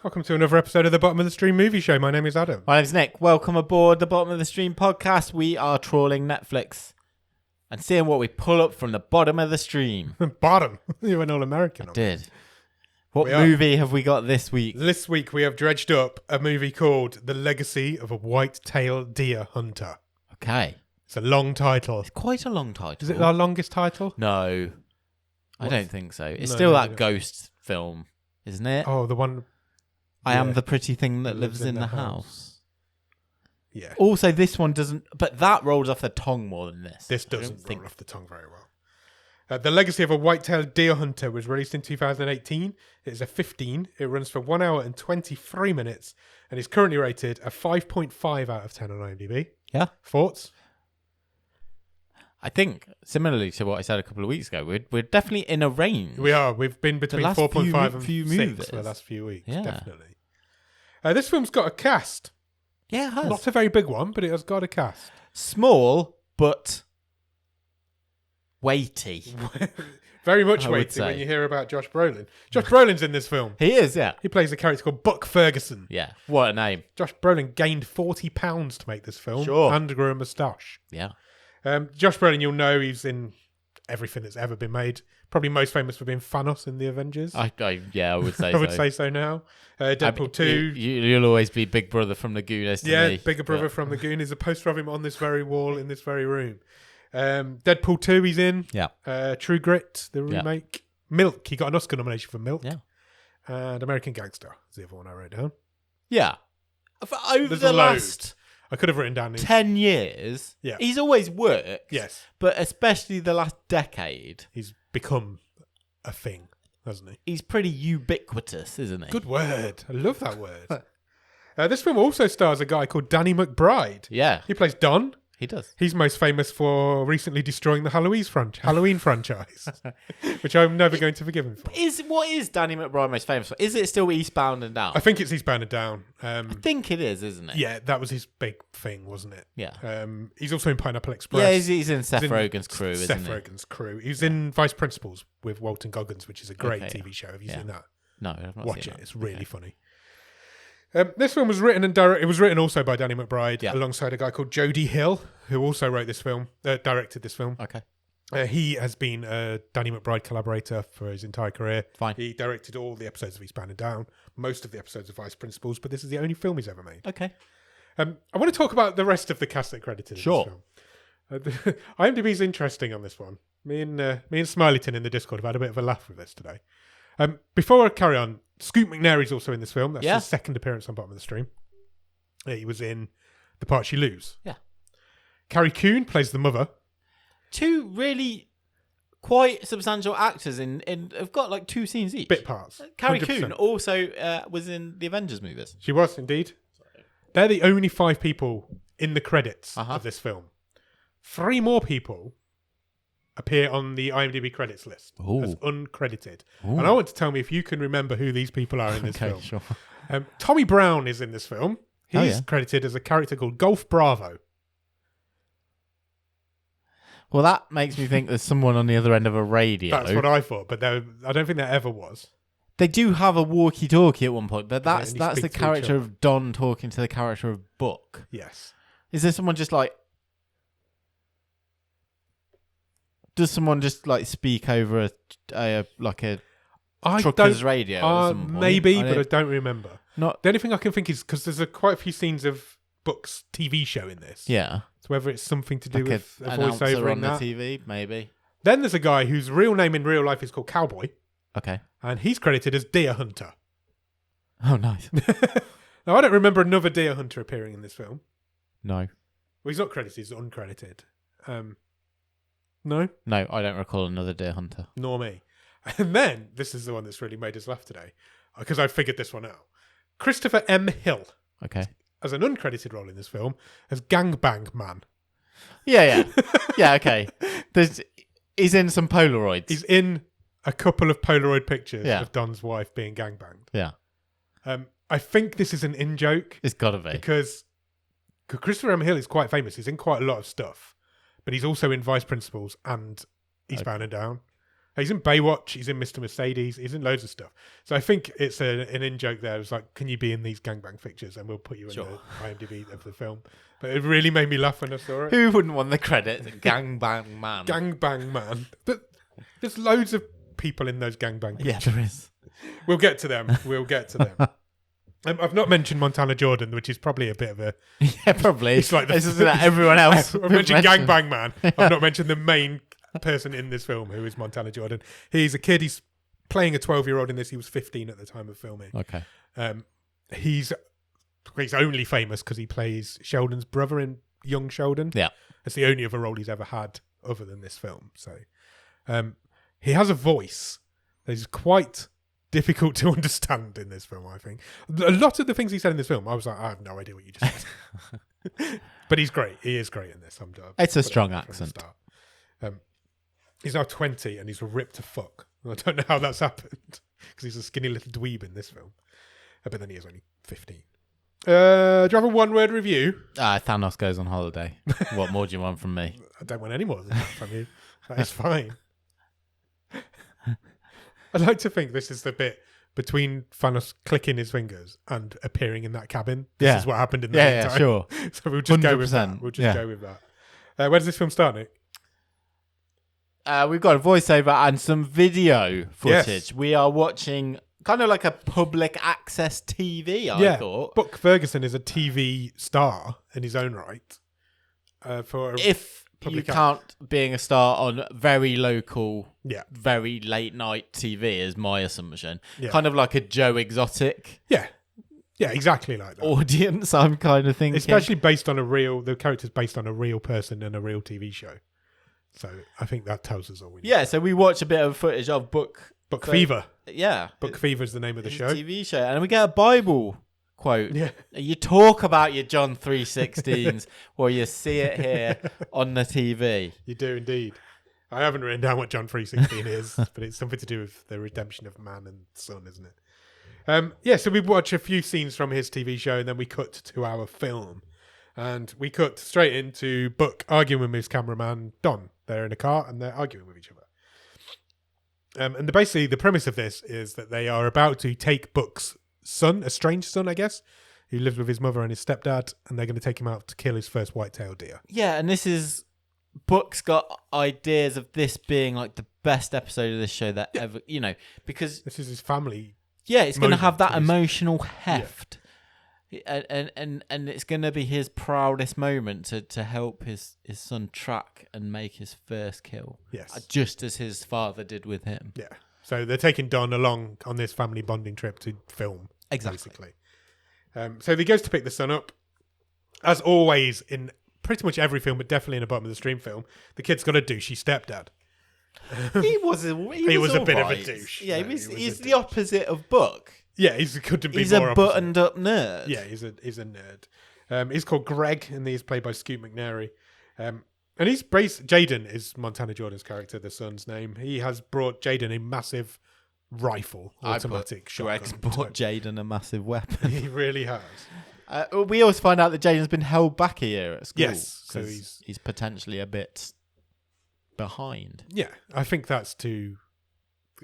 Welcome to another episode of the Bottom of the Stream Movie Show. My name is Adam. My name's Nick. Welcome aboard the Bottom of the Stream podcast. We are trawling Netflix and seeing what we pull up from the bottom of the stream. Bottom. You went all American. I did. What movie have we got this week? This week we have dredged up a movie called The Legacy of a Whitetail Deer Hunter. Okay. It's a long title. It's quite a long title. Is it our longest title? No. I don't think so. It's still that ghost film, isn't it? Oh, the one... I am the pretty thing that lives in the house. Yeah. Also, this one doesn't... But that rolls off the tongue more than this. This doesn't roll off the tongue very well. The Legacy of a Whitetail Deer Hunter was released in 2018. It is a 15. It runs for 1 hour and 23 minutes and is currently rated a 5.5 out of 10 on IMDb. Yeah. Thoughts? I think, similarly to what I said a couple of weeks ago, we're definitely in a range. We are. We've been between 4.5 and 6 for the last few weeks. Yeah. Definitely. This film's got a cast. Yeah, it has. Not a very big one, but it has got a cast. Small, but weighty. Very much weighty when you hear about Josh Brolin. Josh Brolin's in this film. He is, yeah. He plays a character called Buck Ferguson. Yeah, what a name. Josh Brolin gained 40 pounds to make this film. Sure. And grew a moustache. Yeah. Josh Brolin, you'll know he's in everything that's ever been made. Probably most famous for being Thanos in the Avengers. I would say I would say so now. Deadpool 2. You'll always be Big Brother from Lagoon to me. Yeah, Bigger Brother from Lagoon. There's a poster of him on this very wall in this very room. Deadpool 2 he's in. Yeah. True Grit, the remake. Milk, he got an Oscar nomination for Milk. Yeah. And American Gangster is the other one I wrote down. Yeah. Over There's the a last... I could have written down 10 years. Yeah. He's always worked. Yes. But especially the last decade. He's become a thing, hasn't he? He's pretty ubiquitous, isn't he? Good word. I love that word. This film also stars a guy called Danny McBride. Yeah. He plays Don. He does. He's most famous for recently destroying the Halloween franchise, which I'm never going to forgive him for. What is Danny McBride most famous for? Is it still Eastbound and Down? I think it's Eastbound and Down. I think it is, isn't it? Yeah, that was his big thing, wasn't it? Yeah. He's also in Pineapple Express. Yeah, he's in Seth Rogen's crew, isn't he? Seth Rogen's crew. He's in Vice Principals with Walton Goggins, which is a great TV show. Have you seen that? No, I've not Watch seen it. that. It's really funny. This film was written and directed. It was written also by Danny McBride alongside a guy called Jody Hill, who also wrote this film, directed this film. Okay. He has been a Danny McBride collaborator for his entire career. Fine. He directed all the episodes of Eastbound and Down, most of the episodes of Vice Principals, but this is the only film he's ever made. Okay. I want to talk about the rest of the cast that credited in this film. IMDb's interesting on this one. Me and Smileyton in the Discord have had a bit of a laugh with this today. Before I carry on, Scoot McNairy's also in this film. That's his second appearance on Bottom of the Stream. He was in The Part You Lose. Yeah. Carrie Coon plays the mother. Two really quite substantial actors have got like 2 scenes each. Bit parts. Carrie 100%. Coon also was in the Avengers movies. She was indeed. They're the only 5 people in the credits of this film. 3 more people appear on the IMDb credits list as uncredited. Ooh. And I want to tell me if you can remember who these people are in this film. Sure. Tommy Brown is in this film. He's credited as a character called Golf Bravo. Well, that makes me think there's someone on the other end of a radio. That's what I thought, but I don't think there ever was. They do have a walkie-talkie at one point, but that's the character of Don talking to the character of Buck. Yes. Is there someone just like... Does someone just like speak over a trucker's radio? At some point? Maybe, but I don't remember. The only thing I can think is because there's quite a few scenes of Buck's TV show in this. Yeah. So whether it's something to do with a announcer voiceover on in that. the TV, maybe. Then there's a guy whose real name in real life is called Cowboy. Okay. And he's credited as Deer Hunter. Oh, nice. Now, I don't remember another Deer Hunter appearing in this film. No. Well, he's not credited, he's uncredited. No? No, I don't recall another Deer Hunter. Nor me. And then, this is the one that's really made us laugh today, because I figured this one out. Christopher M. Hill. Okay. As an uncredited role in this film, as Gangbang Man. Yeah. Yeah, okay. He's in some Polaroids. He's in a couple of Polaroid pictures of Don's wife being gangbanged. Yeah. I think this is an in-joke. It's got to be. Because Christopher M. Hill is quite famous. He's in quite a lot of stuff. But he's also in Vice Principals and Eastbound and Down. He's in Baywatch. He's in Mr. Mercedes. He's in loads of stuff. So I think it's an in joke there. It's like, can you be in these gangbang pictures and we'll put you in the IMDb of the film. But it really made me laugh when I saw it. Who wouldn't want the credit? Gangbang Man. Gangbang Man. But there's loads of people in those gangbang pictures. Yeah, there is. We'll get to them. I've not mentioned Montana Jordan, which is probably a bit of a... Yeah, probably. It's like this is that everyone else. I've mentioned Gangbang Man. I've not mentioned the main person in this film, who is Montana Jordan. He's a kid. He's playing a 12-year-old in this. He was 15 at the time of filming. Okay. He's only famous because he plays Sheldon's brother in Young Sheldon. Yeah. It's the only other role he's ever had other than this film. So he has a voice that is quite difficult to understand in this film, I think. A lot of the things he said in this film, I was like, I have no idea what you just said. But he's great. He is great in this. It's a strong accent. He's now 20 and he's ripped to fuck. I don't know how that's happened because he's a skinny little dweeb in this film. But then he is only 15. Do you have a one-word review? Thanos goes on holiday. What more do you want from me? I don't want any more than that from you. That is fine. I'd like to think this is the bit between Thanos clicking his fingers and appearing in that cabin. This is what happened in the meantime. Yeah, sure. So we'll just 100%. go with that. We'll just go with that. Where does this film start, Nick? We've got a voiceover and some video footage. Yes. We are watching kind of like a public access TV, I thought. Buck Ferguson is a TV star in his own right. If you count being a star on very local, very late night TV is my assumption. Yeah. Kind of like a Joe Exotic. Yeah, exactly like that. Audience, I'm kind of thinking. Especially the character's based on a real person and a real TV show. So I think that tells us all we need. Yeah, so we watch a bit of footage of Buck Fever. Yeah. Buck Fever is the name of the show. TV show. And we get a Bible quote. Yeah. You talk about your John 3:16s or you see it here on the TV. You do indeed. I haven't written down what John 3:16 is, but it's something to do with the redemption of man and son, isn't it? So we watch a few scenes from his TV show and then we cut to our film. And we cut straight into Buck arguing with his cameraman, Don. They're in a car and they're arguing with each other. And basically the premise of this is that they are about to take Buck's son, a strange son, I guess, who lives with his mother and his stepdad, and they're going to take him out to kill his first whitetail deer. Yeah, and this is... Buck's got ideas of this being like the best episode of this show that ever, because... This is his family. Yeah, it's going to have that emotional heft. And it's going to be his proudest moment to help his son track and make his first kill. Yes. Just as his father did with him. Yeah. So they're taking Don along on this family bonding trip to film. Exactly. Basically. So he goes to pick the son up. As always, in pretty much every film, but definitely in a Bottom of the Stream film, the kid's got a douchey stepdad. He was a bit of a douche. Yeah, he's the opposite of Buck. Yeah, he couldn't be he's more a buttoned-up nerd. Yeah, he's a nerd. He's called Greg, and he's played by Scoot McNairy. And he's Jaden is Montana Jordan's character, the son's name. He has brought Jaden a massive rifle, automatic shotgun. Greg's brought Jaden a massive weapon. He really has. We always find out that Jaden's been held back a year at school. Yes, so he's potentially a bit behind. Yeah, I think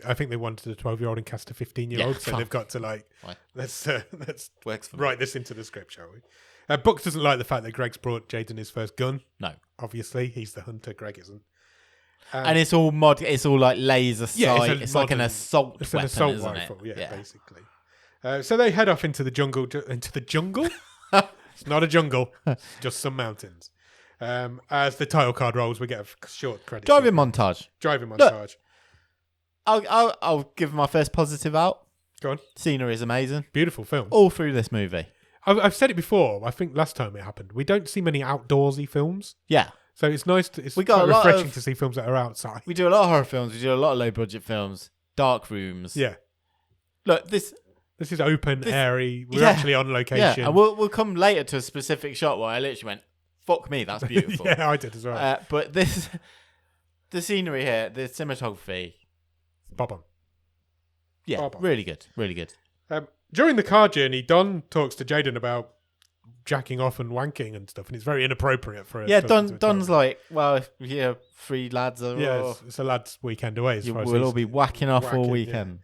I think they wanted a 12-year-old and cast a 15-year-old, so they've got to let's write this into the script, shall we? Buck doesn't like the fact that Greg's brought Jaden his first gun. No, obviously he's the hunter. Greg isn't. And it's all It's all like laser sight. It's like an assault. It's weapon, an assault isn't rifle. It? Yeah, basically. So they head off into the jungle. Into the jungle? It's not a jungle. It's just some mountains. As the title card rolls, we get a short credit. Driving montage. Look, I'll give my first positive out. Go on. Scenery is amazing. Beautiful film. All through this movie. I've said it before. I think last time it happened. We don't see many outdoorsy films. Yeah. So it's nice. It's quite refreshing to see films that are outside. We do a lot of horror films. We do a lot of low budget films. Dark rooms. Yeah. Look, this is open, airy. We're actually on location. Yeah, and we'll come later to a specific shot where I literally went, "Fuck me, that's beautiful." Yeah, I did as well. But the scenery here, the cinematography, bob on. Yeah, really good, really good. During the car journey, Don talks to Jaden about jacking off and wanking and stuff, and it's very inappropriate for. Don's like, well, three lads are. Yeah, it's a lads' weekend away. We'll all be whacking off all weekend,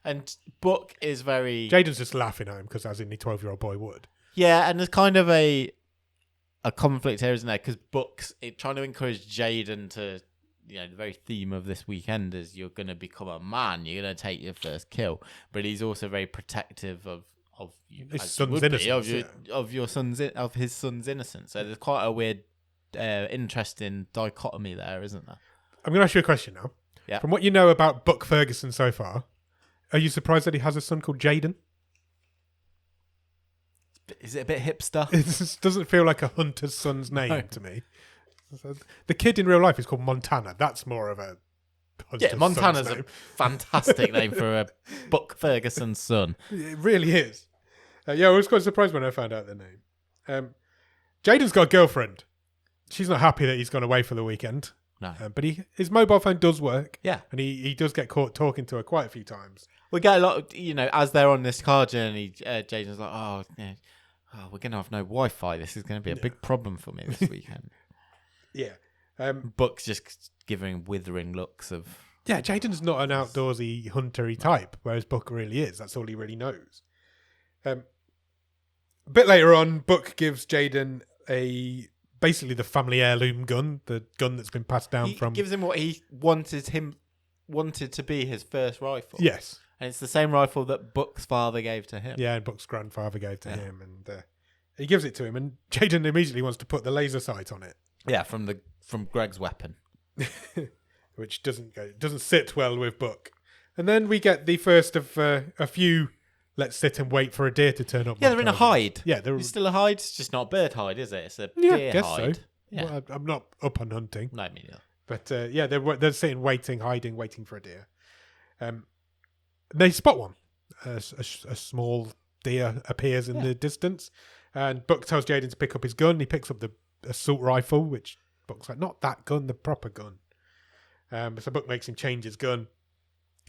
and Buck is very. Jaden's just laughing at him because, as any 12-year-old boy would. Yeah, and there's kind of a conflict here, isn't there? Because Buck's trying to encourage Jaden to, the very theme of this weekend is you're going to become a man, you're going to take your first kill. But he's also very protective of his son's innocence, of his son's innocence. So there's quite a weird, interesting dichotomy there, isn't there? I'm going to ask you a question now. Yeah. From what you know about Buck Ferguson so far, are you surprised that he has a son called Jaden? Is it a bit hipster? It just doesn't feel like a hunter's son's name to me. The kid in real life is called Montana. That's more of a hunter's Montana's son's name. a fantastic name for a Buck Ferguson's son. It really is. I was quite surprised when I found out the name. Jaden's got a girlfriend. She's not happy that he's gone away for the weekend. No. But his mobile phone does work. Yeah. And he does get caught talking to her quite a few times. We get a lot of, as they're on this car journey, Jaden's like, we're going to have no Wi-Fi. This is going to be a big problem for me this weekend. Yeah. Buck's just giving withering looks of... Yeah, Jaden's not an outdoorsy, huntery type, whereas Buck really is. That's all he really knows. A bit later on, Buck gives Jaden basically the family heirloom gun, the gun that's been passed down from... He gives him what he wanted to be his first rifle. Yes. And it's the same rifle that Buck's father gave to him. Yeah, and Buck's grandfather gave to him, and he gives it to him, and Jaden immediately wants to put the laser sight on it. Yeah, from Greg's weapon, which doesn't sit well with Buck. And then we get the first of a few. Let's sit and wait for a deer to turn up. Yeah, they're in a hide. Yeah, it's still a hide. It's just not a bird hide, is it? It's a deer hide. So. Yeah, well, I'm not up on hunting. No, me neither. But they're sitting, waiting for a deer. They spot one. A small deer appears in the distance, and Buck tells Jaden to pick up his gun. He picks up the assault rifle, which Buck's like, not that gun, the proper gun. So Buck makes him change his gun.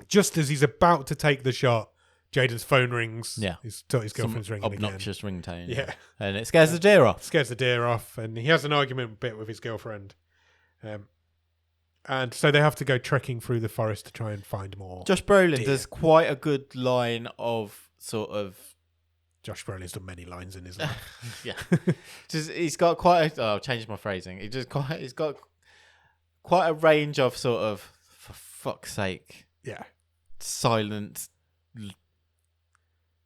Just as he's about to take the shot, Jaden's phone rings. Yeah. His girlfriend's ringing obnoxious ringtone. Yeah. And it scares the deer off. Scares the deer off, and he has an argument bit with his girlfriend. And so they have to go trekking through the forest to try and find more. Josh Brolin does quite a good line of sort of... Josh Brolin's done many lines in his life. Yeah. He's got quite a... I've changed my phrasing. He's got quite a range of sort of, for fuck's sake... Yeah. Silent...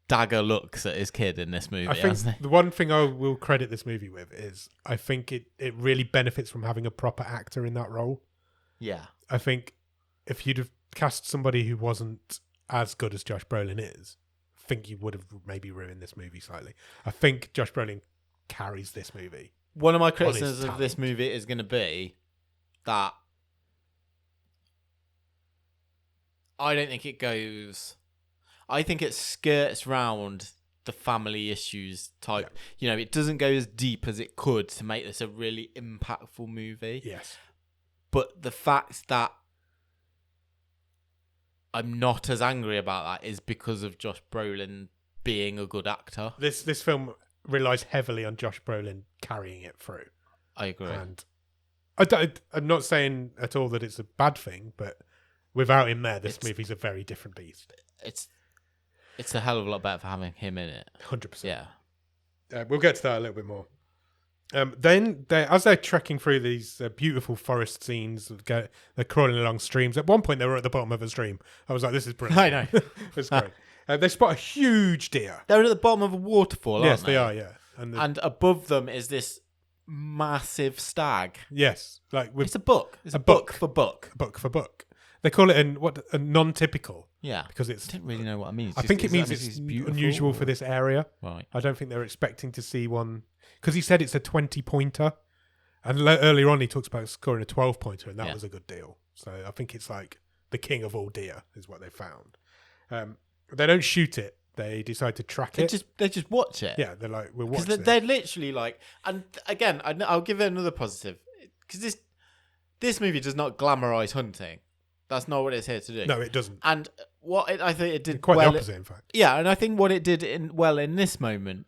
dagger looks at his kid in this movie. I think the one thing I will credit this movie with is I think it really benefits from having a proper actor in that role. Yeah. I think if you'd have cast somebody who wasn't as good as Josh Brolin is, I think you would have maybe ruined this movie slightly. I think Josh Brolin carries this movie. One of my criticisms of this movie is going to be that I don't think it goes... I think it skirts round the family issues type. Yeah. It doesn't go as deep as it could to make this a really impactful movie. Yes. But the fact that I'm not as angry about that is because of Josh Brolin being a good actor. This film relies heavily on Josh Brolin carrying it through. I agree. And I'm not saying at all that it's a bad thing, but without him there, this movie's a very different beast. It's a hell of a lot better for having him in it. 100%. Yeah. We'll get to that a little bit more. Then, as they're trekking through these beautiful forest scenes, they're crawling along streams. At one point, they were at the bottom of a stream. I was like, this is brilliant. I know. It's great. They spot a huge deer. They're at the bottom of a waterfall, aren't they? Yes, they are, yeah. And above them is this massive stag. Yes. It's a buck. It's a buck for buck. A buck for buck. They call it a non-typical. Yeah. Because it's... I don't really know what it means. I think it means it's unusual for this area. Right. I don't think they're expecting to see one... Because he said it's a 20-pointer. And earlier on he talks about scoring a 12-pointer, and that was a good deal. So I think it's like the king of all deer is what they found. They don't shoot it. They decide to track it. They just watch it. Yeah, they're like, we'll watch it. Because they're literally like... And again, I'll give it another positive. Because this movie does not glamorize hunting. That's not what it's here to do. No, it doesn't. And I think it did quite the opposite, in fact. Yeah, and I think what it did in this moment,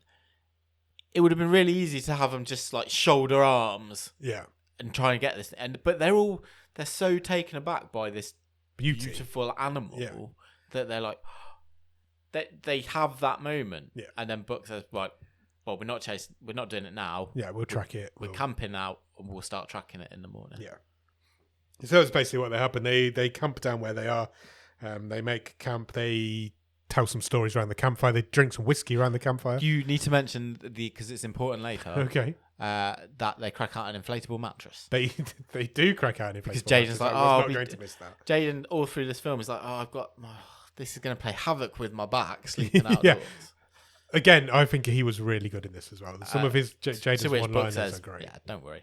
it would have been really easy to have them just like shoulder arms Yeah. and try and get this. But they're so taken aback by this beautiful animal that they're like, they have that moment. Yeah. And then Buck says, right, well, we're not doing it now. Yeah, we'll track it. We're camping out and we'll start tracking it in the morning. Yeah. So that's basically what happened. They camp down where they are. They make camp. They tell some stories around the campfire. They drink some whiskey around the campfire. You need to mention because it's important later. Okay. That they crack out an inflatable mattress. They do crack out an inflatable because Jaden's mattress. like, I was not going to miss that. Jaden all through this film is like, this is going to play havoc with my back sleeping outdoors. Again, I think he was really good in this as well. Some of his Jaden's one-liners are great. Yeah, don't worry.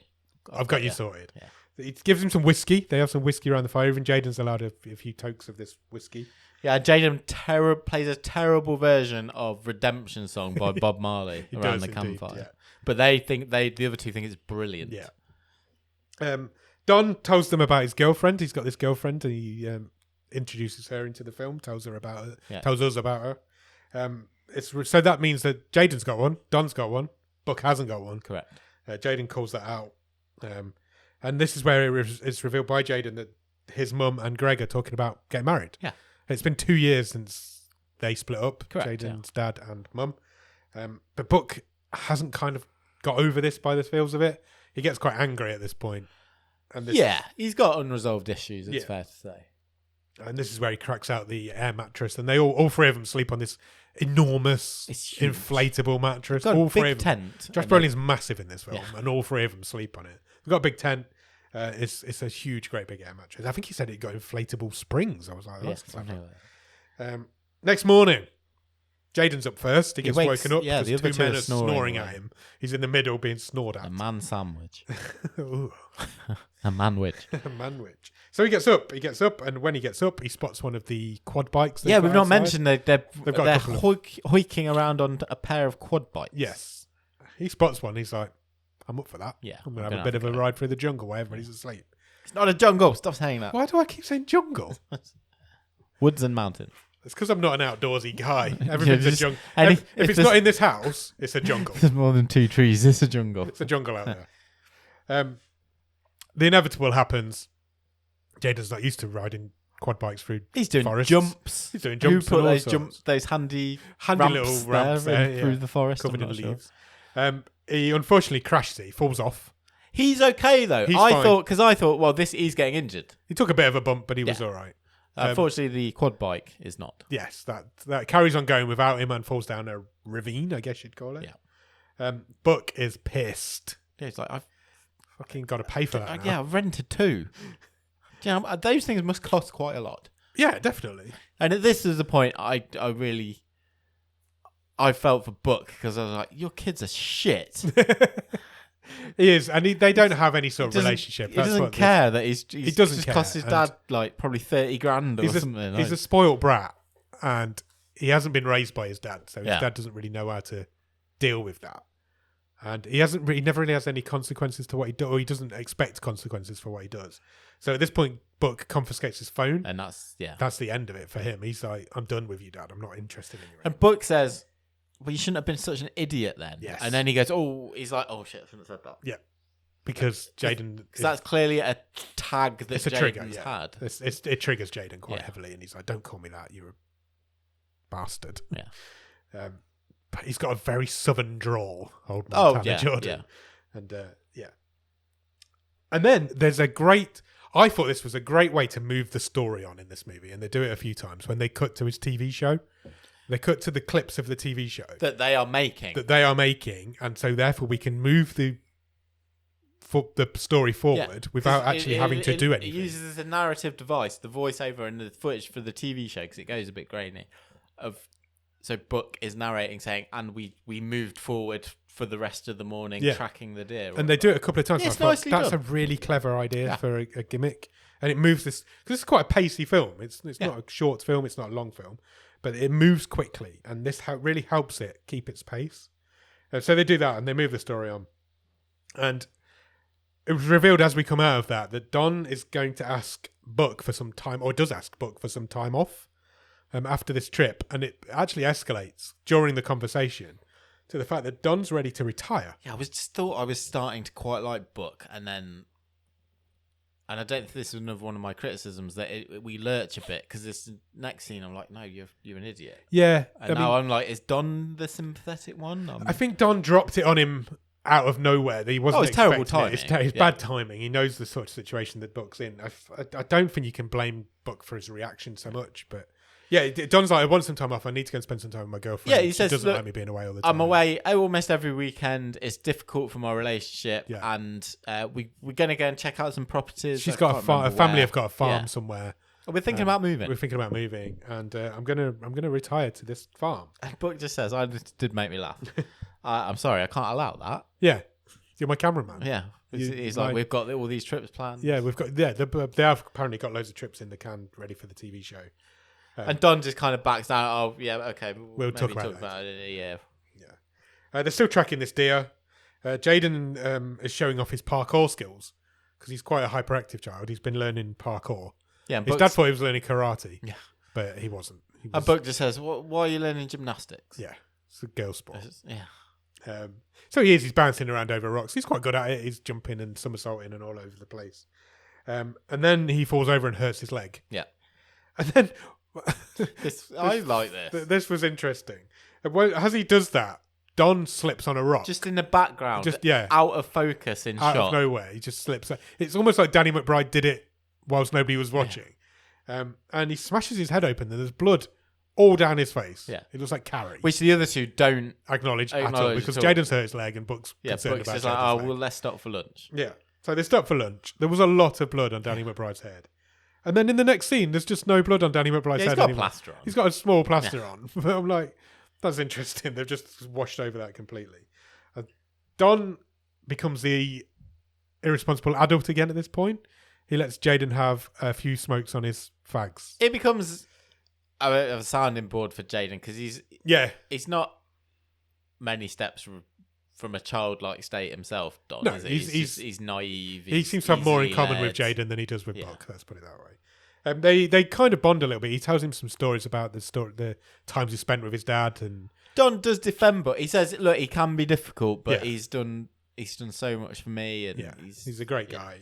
I've got you sorted. Yeah. It gives him some whiskey. They have some whiskey around the fire. Even Jaden's allowed a few tokes of this whiskey. Yeah, Jaden plays a terrible version of Redemption Song by Bob Marley around the campfire. Yeah. But the other two think it's brilliant. Yeah. Don tells them about his girlfriend. He's got this girlfriend and he introduces her into the film, tells us about her. So that means that Jaden's got one, Don's got one, Buck hasn't got one. Correct. Jaden calls that out. And this is where it's revealed by Jaden that his mum and Greg are talking about getting married. Yeah. It's been 2 years since they split up, Correct, Jaden's dad and mum. But Buck hasn't kind of got over this by the feels of it. He gets quite angry at this point. And he's got unresolved issues, it's fair to say. And this is where he cracks out the air mattress. And they all three of them sleep on this enormous inflatable mattress. All three of them. Tent. Josh Brolin's massive in this film, and all three of them sleep on it. They've got a big tent. It's a huge, great big air mattress. I think he said it got inflatable springs. I was like, that's clever. Next morning, Jaden's up first. He gets woken up because two men are snoring at him. He's in the middle being snored at. A man sandwich. A manwich. A manwich. So he gets up, and when he gets up, he spots one of the quad bikes. Yeah, we've not mentioned they're hoiking around on a pair of quad bikes. Yes. He spots one. He's like, I'm up for that. Yeah. I'm going to have a bit of a ride through the jungle while everybody's asleep. It's not a jungle. Stop saying that. Why do I keep saying jungle? Woods and mountains. It's because I'm not an outdoorsy guy. Everything's a jungle. If it's not in this house, it's a jungle. There's more than 2 trees. It's a jungle. It's a jungle out there. The inevitable happens. Jaden's not used to riding quad bikes through forests. Jumps. He's doing jumps. Who put those handy little ramps there, through the forest? Covered in leaves. He unfortunately crashes it. He falls off. He's okay though. I thought, well, he's getting injured. He took a bit of a bump, but he was all right. Unfortunately, the quad bike is not. Yes, that carries on going without him and falls down a ravine, I guess you'd call it. Yeah. Buck is pissed. Yeah, he's like, I've fucking got to pay for that. Yeah, I've rented 2. Those things must cost quite a lot. Yeah, definitely. And this is the point I felt for Buck because I was like, your kids are shit. He is, and they don't have any sort of relationship. He doesn't care that he doesn't care. Cost his dad like probably 30 grand or something. He's a spoiled brat, and he hasn't been raised by his dad, so his dad doesn't really know how to deal with that. And he never really has any consequences to what he does, or he doesn't expect consequences for what he does. So at this point, Buck confiscates his phone, and that's the end of it for him. He's like, "I'm done with you, Dad. I'm not interested in you." And Buck says, well, you shouldn't have been such an idiot then. Yes. And then he goes, he's like, oh shit, I shouldn't have said that. Yeah. Because Jaden... Because that's clearly a tag that Jaden's had. It triggers Jaden quite heavily, and he's like, don't call me that, you're a bastard. Yeah. But he's got a very southern drawl, old Montana Jordan. Yeah. And and then there's I thought this was a great way to move the story on in this movie, and they do it a few times when they cut to his TV show. They cut to the clips of the TV show that they are making, and so therefore we can move the story forward without actually having to do anything. It uses as a narrative device, the voiceover and the footage for the TV show, because it goes a bit grainy. So Buck is narrating, saying, "And we moved forward for the rest of the morning, tracking the deer." And they do it a couple of times. Yeah, I thought, that's a really clever idea for a gimmick, and it moves this because it's quite a pacey film. It's not a short film. It's not a long film. But it moves quickly, and this really helps it keep its pace. So they do that, and they move the story on. And it was revealed as we come out of that Don is going to ask Buck for some time, or does ask Buck for some time off after this trip. And it actually escalates during the conversation to the fact that Don's ready to retire. Yeah, I was starting to quite like Buck, and I don't think this is another one of my criticisms that we lurch a bit because this next scene I'm like, no, you're an idiot. Yeah, and now I'm like, is Don the sympathetic one? I think Don dropped it on him out of nowhere. That he wasn't. It's terrible timing. It's bad timing. He knows the sort of situation that Buck's in. I don't think you can blame Buck for his reaction so much, but. Yeah, Don's like, I want some time off. I need to go and spend some time with my girlfriend. Yeah, he says, she doesn't like me being away all the time. I'm away almost every weekend. It's difficult for my relationship, and we're going to go and check out some properties. She's got a family have got a farm somewhere. We're thinking about moving. We're thinking about moving, and I'm gonna retire to this farm. And Buck just says, "It did make me laugh." I'm sorry, I can't allow that. Yeah, you're my cameraman. Yeah, he's like, we've got all these trips planned. Yeah, we've got. Yeah, they have apparently got loads of trips in the can ready for the TV show. And Don just kind of backs down. Oh, yeah, okay. We'll talk about it. Yeah. They're still tracking this deer. Jaden is showing off his parkour skills because he's quite a hyperactive child. He's been learning parkour. Yeah, his dad thought he was learning karate. Yeah, but he wasn't. And Buck just says, "Why are you learning gymnastics?" Yeah, it's a girl sport. Yeah. So he's bouncing around over rocks. He's quite good at it. He's jumping and somersaulting and all over the place. And then he falls over and hurts his leg. Yeah. And then. I like this. This was interesting. As he does that, Don slips on a rock. Just in the background. Out of focus in shot. Out of nowhere. He just slips. It's almost like Danny McBride did it whilst nobody was watching. And he smashes his head open and there's blood all down his face. Yeah. It looks like Carrie. Which the other two don't acknowledge at all because Jaden's hurt his leg and Buck's concerned about Jaden's leg. Well, let's stop for lunch. Yeah. So they stopped for lunch. There was a lot of blood on Danny McBride's head. And then in the next scene, there's just no blood on Danny McBride's head anymore. He's got a plaster on. He's got a small plaster on. But I'm like, that's interesting. They've just washed over that completely. Don becomes the irresponsible adult again at this point. He lets Jaden have a few smokes on his fags. It becomes a sounding board for Jaden because he's not many steps from a childlike state himself, Don. No, is he's naive. He seems to have more in common with Jaden than he does with Buck. Let's put it that way. They kind of bond a little bit. He tells him some stories about the times he spent with his dad, and Don does defend Buck. He says, "Look, he can be difficult, but he's done so much for me." And he's a great guy.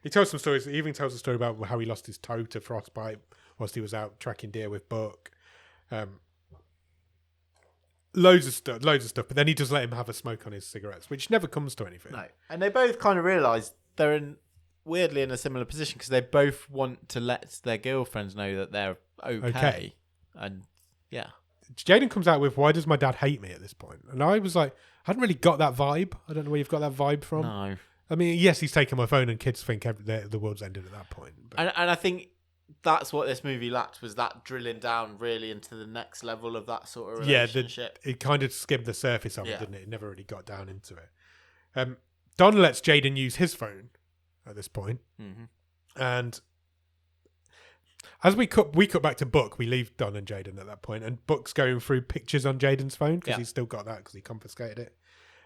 He tells some stories. He even tells a story about how he lost his toe to frostbite whilst he was out tracking deer with Buck. Loads of stuff, but then he does let him have a smoke on his cigarettes, which never comes to anything. No, and they both kind of realise they're weirdly in a similar position because they both want to let their girlfriends know that they're okay. And Jaden comes out with, "Why does my dad hate me?" at this point, and I was like, I hadn't really got that vibe. I don't know where you've got that vibe from. No, I mean, yes, he's taken my phone, and kids think the world's ended at that point. But. And I think. That's what this movie lacked, was that drilling down really into the next level of that sort of relationship. It kind of skimmed the surface of it, didn't it? It never really got down into it. Don lets Jaden use his phone at this point. Mm-hmm. And as we cut back to Buck, we leave Don and Jaden at that point, and Buck's going through pictures on Jaden's phone because he's still got that because he confiscated it.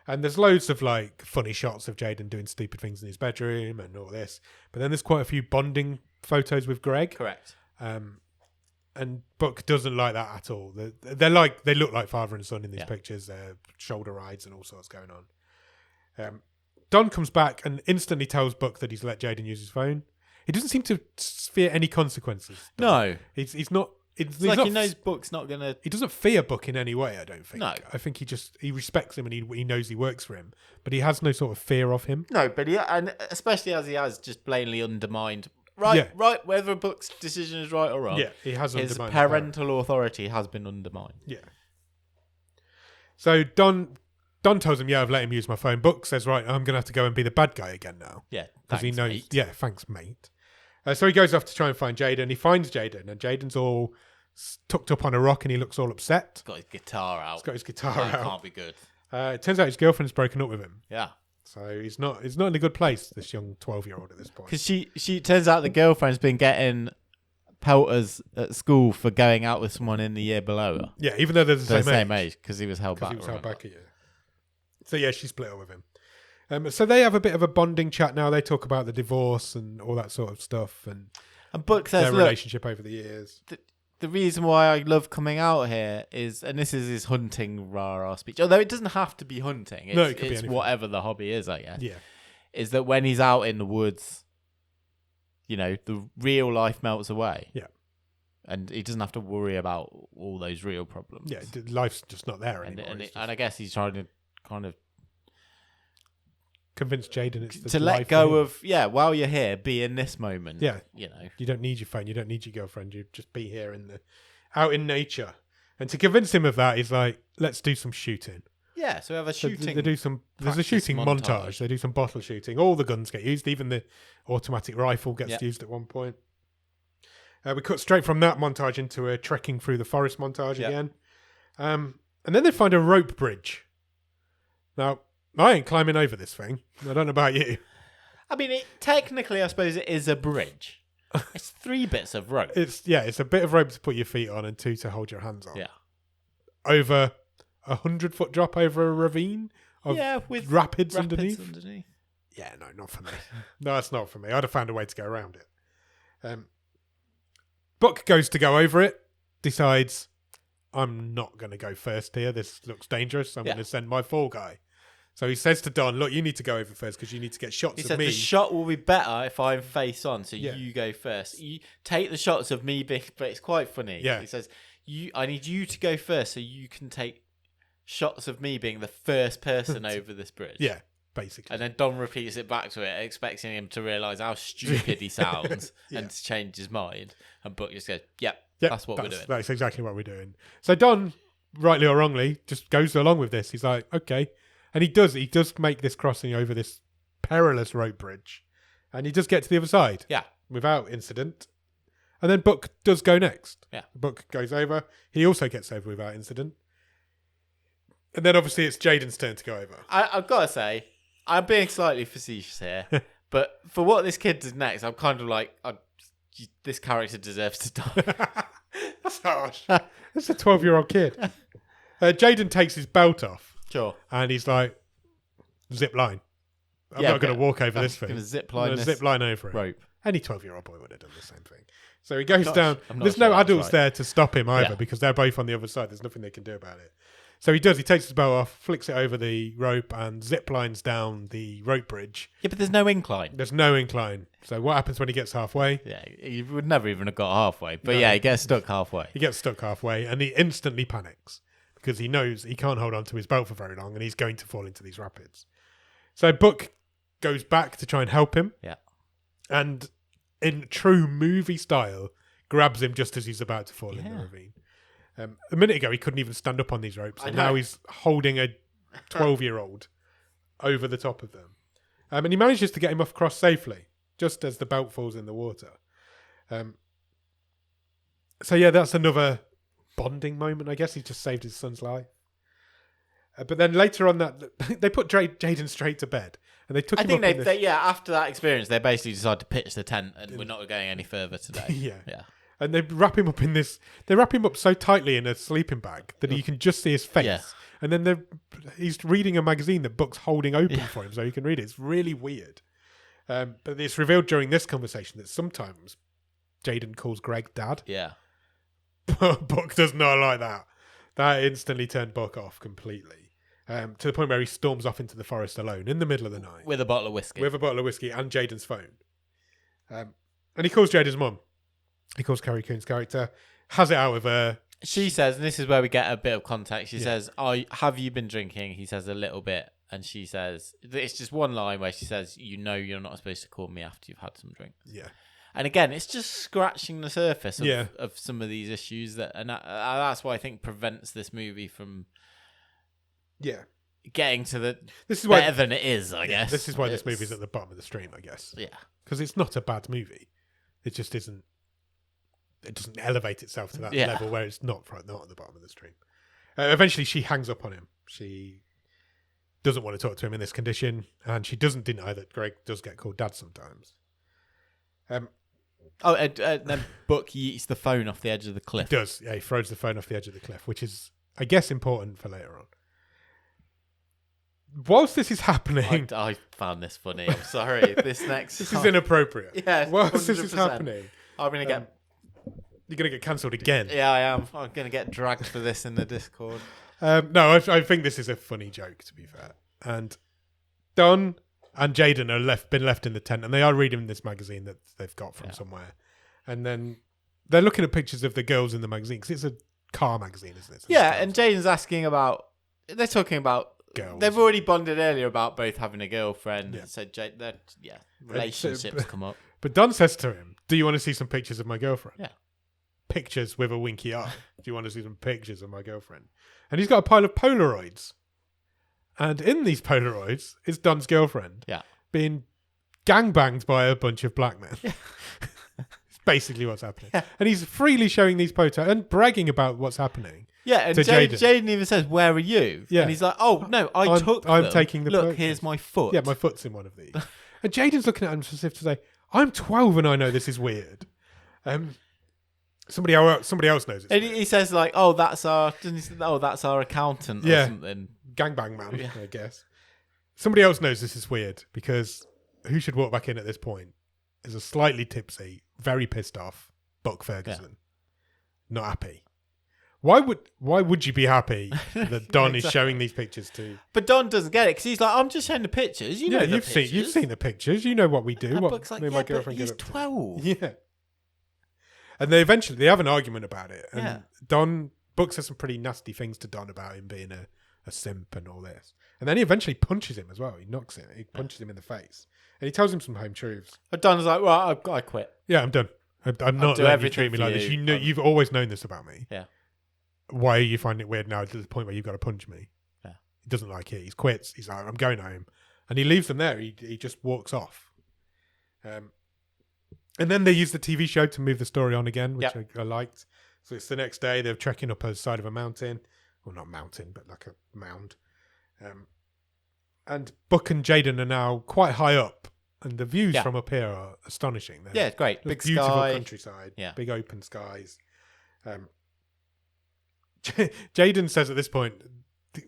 And there's loads of like funny shots of Jaden doing stupid things in his bedroom and all this. But then there's quite a few bonding photos with Greg. Correct. And Buck doesn't like that at all. They look like father and son in these pictures. They're shoulder rides and all sorts going on. Don comes back and instantly tells Buck that he's let Jaden use his phone. He doesn't seem to fear any consequences. No. He's not... It's like he knows Buck's not going to... He doesn't fear Buck in any way, I don't think. No. I think he respects him and he knows he works for him, but he has no sort of fear of him. No, but and especially as he has just blatantly undermined... Right, whether Buck's decision is right or wrong. Yeah, he has his undermined parental authority has been undermined. Yeah. So Don tells him, I've let him use my phone. Buck says, right, I'm going to have to go and be the bad guy again now. Yeah, because he knows. Mate. Yeah, thanks, mate. So he goes off to try and find Jaden. He finds Jaden, and Jaden's all tucked up on a rock, and he looks all upset. He's got his guitar out. Out. Can't be good. It turns out his girlfriend's broken up with him. Yeah. So he's not in a good place, this young 12-year-old at this point. Because she turns out the girlfriend's been getting pelters at school for going out with someone in the year below her. Yeah, even though they're the same age, because he was held back. A year. So yeah, she split up with him. So they have a bit of a bonding chat now. They talk about the divorce and all that sort of stuff and Buck says, their relationship over the years. the reason why I love coming out here is, and this is his hunting rah-rah speech, although it doesn't have to be hunting. No, it could be it's anything. whatever the hobby is, I guess. Yeah. Is that when he's out in the woods, the real life melts away. Yeah. And he doesn't have to worry about all those real problems. Yeah, life's just not there anymore. And I guess he's trying to kind of convince Jaden it's to let go of, while you're here, be in this moment. Yeah. You don't need your phone, you don't need your girlfriend, you just be here out in nature. And to convince him of that, he's like, let's do some shooting. Yeah, so we have a shooting. There's a shooting montage. They do some bottle shooting. All the guns get used, even the automatic rifle gets used at one point. We cut straight from that montage into a trekking through the forest montage again. And then they find a rope bridge. Now, I ain't climbing over this thing. I don't know about you. I mean, technically, I suppose it is a bridge. It's 3 bits of rope. It's a bit of rope to put your feet on and 2 to hold your hands on. Yeah. Over 100-foot drop over a ravine of with rapids underneath. Yeah, no, not for me. No, that's not for me. I'd have found a way to go around it. Buck goes to go over it, decides, I'm not going to go first here. This looks dangerous. I'm going to send my fall guy. So he says to Don, look, you need to go over first because you need to get shots of me. He said the shot will be better if I'm face on, so you go first. You take the shots of me, but it's quite funny. Yeah. He says, I need you to go first so you can take shots of me being the first person over this bridge. Yeah, basically. And then Don repeats it back to it, expecting him to realise how stupid he sounds and to change his mind. And Buck just goes, yep, that's what we're doing. That's exactly what we're doing. So Don, rightly or wrongly, just goes along with this. He's like, okay. And he does make this crossing over this perilous rope bridge. And he does get to the other side. Yeah. Without incident. And then Buck does go next. Yeah. Buck goes over. He also gets over without incident. And then obviously it's Jaden's turn to go over. I've got to say, I'm being slightly facetious here. But for what this kid does next, I'm kind of like, this character deserves to die. That's harsh. That's a 12-year-old kid. Jaden takes his belt off. Sure. And he's like, zip line. I'm not going to walk over this thing. I'm going to zip line over it. Rope. Any 12-year-old boy would have done the same thing. So he goes down. There's no adults there to stop him either because they're both on the other side. There's nothing they can do about it. So he does. He takes his belt off, flicks it over the rope, and zip lines down the rope bridge. Yeah, but there's no incline. There's no incline. So what happens when he gets halfway? Yeah, he would never even have got halfway. But he gets stuck halfway. He gets stuck halfway, and he instantly panics because he knows he can't hold on to his belt for very long, and he's going to fall into these rapids. So Buck goes back to try and help him. Yeah. And in true movie style, grabs him just as he's about to fall in the ravine. A minute ago, he couldn't even stand up on these ropes, and now he's holding a 12-year-old over the top of them. And he manages to get him across safely, just as the belt falls in the water. So that's another bonding moment, I guess. He just saved his son's life. But then later on they put Jaden straight to bed, and they took him up in this... after that experience, they basically decided to pitch the tent, and we're not going any further today. Yeah. And they wrap him up in this... They wrap him up so tightly in a sleeping bag that you can just see his face. Yeah. And then he's reading a magazine that Buck's holding open for him so he can read it. It's really weird. But it's revealed during this conversation that sometimes Jaden calls Greg dad. Yeah. But Buck does not like that. That instantly turned Buck off completely. To the point where he storms off into the forest alone in the middle of the night. With a bottle of whiskey. And Jaden's phone. And he calls Jaden's mum. He calls Carrie Coon's character, has it out with her. She says, and this is where we get a bit of context. She says, have you been drinking? He says a little bit. And she says, it's just one line where she says, you're not supposed to call me after you've had some drinks. Yeah. And again, it's just scratching the surface of some of these issues and that's why I think prevents this movie from getting to better than it is, I guess. This is why this movie's at the bottom of the stream, I guess. Yeah. Because it's not a bad movie. It just isn't. It doesn't elevate itself to that level where it's not at the bottom of the stream. Eventually, she hangs up on him. She doesn't want to talk to him in this condition, and she doesn't deny that Greg does get called dad sometimes. Then Buck eats the phone off the edge of the cliff. He does. Yeah, he throws the phone off the edge of the cliff, which is, I guess, important for later on. Whilst this is happening... I found this funny. I'm sorry. This is inappropriate. Yeah, whilst 100%. This is happening... I'm going to get You're going to get cancelled again. Yeah, I am. I'm going to get dragged for this in the Discord. No, I think this is a funny joke, to be fair. And Don and Jaden are been left in the tent, and they are reading this magazine that they've got from somewhere. And then they're looking at pictures of the girls in the magazine, because it's a car magazine, isn't it? So and Jaden's asking about... They're talking about... Girls. They've already bonded earlier about both having a girlfriend. Yeah. So relationships come up. But Don says to him, do you want to see some pictures of my girlfriend? Yeah. Pictures with a winky eye. Do you want to see some pictures of my girlfriend? And he's got a pile of Polaroids. And in these Polaroids is Don's girlfriend being gangbanged by a bunch of black men. Yeah. It's basically what's happening. Yeah. And he's freely showing these photos and bragging about what's happening. Yeah, and Jaden even says, where are you? Yeah. And he's like, oh, no, I'm taking the Look, photos. here's my foot. Yeah, my foot's in one of these. And Jaden's looking at him as if to say, I'm 12 and I know this is weird. Somebody else knows it. And he says like, "Oh, that's our accountant or something." Gangbang man, I guess. Somebody else knows this is weird, because who should walk back in at this point is a slightly tipsy, very pissed off Buck Ferguson. Not happy. Why would you be happy that Don is showing these pictures to? But Don doesn't get it, because he's like, "I'm just showing the pictures. You know, you've seen the pictures. You know what we do. And What Buck's like, me and my girlfriend he's get up to." 12. Yeah. And they have an argument about it. And Buck says some pretty nasty things to Don about him being a simp and all this. And then he eventually punches him as well. He knocks him. He punches him in the face. And he tells him some home truths. But Don's like, well, I quit. Yeah, I'm done. I'm not letting you treat me like this. You've always known this about me. Yeah. Why are you finding it weird now to the point where you've got to punch me? Yeah. He doesn't like it. He quits. He's like, I'm going home. And he leaves them there. He just walks off. And then they use the TV show to move the story on again, which I liked. So it's the next day. They're trekking up a side of a mountain. Well, not mountain, but like a mound. And Buck and Jaden are now quite high up. And the views from up here are astonishing. It's great. Big beautiful sky. Countryside. Yeah. Big open skies. Jaden says at this point,